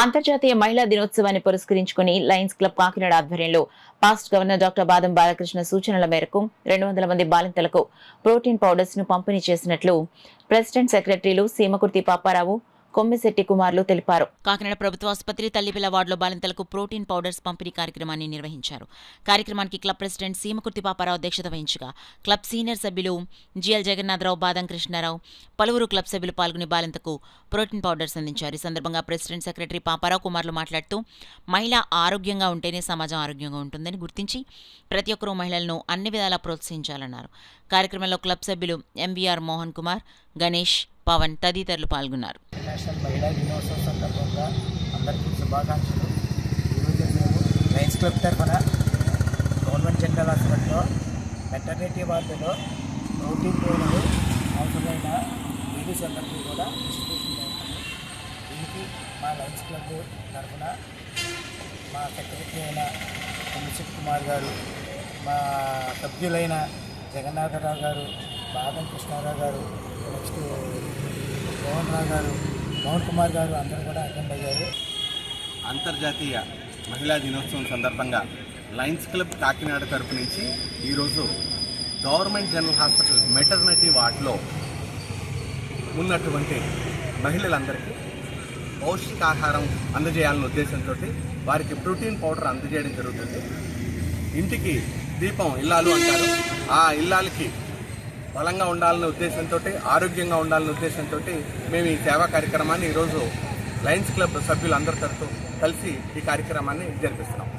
అంతర్జాతీయ మహిళా దినోత్సవాన్ని పురస్కరించుకుని లయన్స్ క్లబ్ కాకినాడ ఆధ్వర్యంలో పాస్ట్ గవర్నర్ డాక్టర్ బాదం బాలకృష్ణ సూచనల మేరకు 200 మంది బాలింతలకు ప్రోటీన్ పౌడర్స్ ను పంపిణీ చేసినట్లు ప్రెసిడెంట్ సెక్రటరీలు సీమకుర్తి పాపారావు, కొమ్మిశెట్టి కుమార్లు తెలిపారు. కాకినాడ ప్రభుత్వ ఆసుపత్రి తల్లిపిల్ల వార్డులో బాలింతలకు ప్రోటీన్ పౌడర్స్ పంపిణీ కార్యక్రమాన్ని నిర్వహించారు. కార్యక్రమానికి క్లబ్ ప్రెసిడెంట్ సీమకుర్తి పాపారావు అధ్యక్షత వహించగా క్లబ్ సీనియర్ సభ్యులు జిఎల్ జగన్నాథరావు, బాదం కృష్ణారావు, పలువురు క్లబ్ సభ్యులు పాల్గొని బాలింతకు ప్రోటీన్ పౌడర్స్ అందించారు. ఈ సందర్భంగా ప్రెసిడెంట్ సెక్రటరీ పాపారావు కుమార్లు మాట్లాడుతూ మహిళ ఆరోగ్యంగా ఉంటేనే సమాజం ఆరోగ్యంగా ఉంటుందని గుర్తించి ప్రతి ఒక్కరూ మహిళలను అన్ని విధాలా ప్రోత్సహించాలన్నారు. కార్యక్రమంలో క్లబ్ సభ్యులు ఎంవీఆర్ మోహన్ కుమార్, గణేష్, పవన్ తదితరులు పాల్గొన్నారు. నేషనల్ మహిళా దినోత్సవం సందర్భంగా అందరికీ శుభాకాంక్షలు. ఈరోజు మేము లయన్స్ క్లబ్ తరఫున గవర్నమెంట్ జనరల్ హాస్పిటల్లో మెటర్నిటీ వార్డులో ప్రోటీన్ పౌడర్లు అవసరమైన లేడీస్ అందరికీ కూడా డిస్ట్రిబ్యూషన్ చేస్తాము. దీనికి మా లయన్స్ క్లబ్ తరఫున మా సెక్రటరీ అయిన కొమ్మిశెట్టి కుమార్ గారు, మా సభ్యులైన జగన్నాథరావు గారు, బాదం కృష్ణారావు గారు, నెక్స్ట్ మోహన్ రావు గారు, మోహన్ కుమార్ గారు అందరూ కూడా అటెండ్ అయ్యారు. అంతర్జాతీయ మహిళా దినోత్సవం సందర్భంగా లయన్స్ క్లబ్ కాకినాడ తరపు నుంచి ఈరోజు గవర్నమెంట్ జనరల్ హాస్పిటల్ మెటర్నిటీ వార్డులో ఉన్నటువంటి మహిళలందరికీ పౌష్టికాహారం అందజేయాలనే ఉద్దేశంతో వారికి ప్రోటీన్ పౌడర్ అందజేయడం జరుగుతుంది. ఇంటికి దీపం ఇల్లాలు అంటారు. ఆ ఇల్లాలకి బలంగా ఉండాలనే ఉద్దేశంతో, ఆరోగ్యంగా ఉండాలనే ఉద్దేశంతో మేము ఈ సేవా కార్యక్రమాన్ని ఈరోజు లయన్స్ క్లబ్ సభ్యులందరితో కలిసి ఈ కార్యక్రమాన్ని జరిపిస్తున్నాం.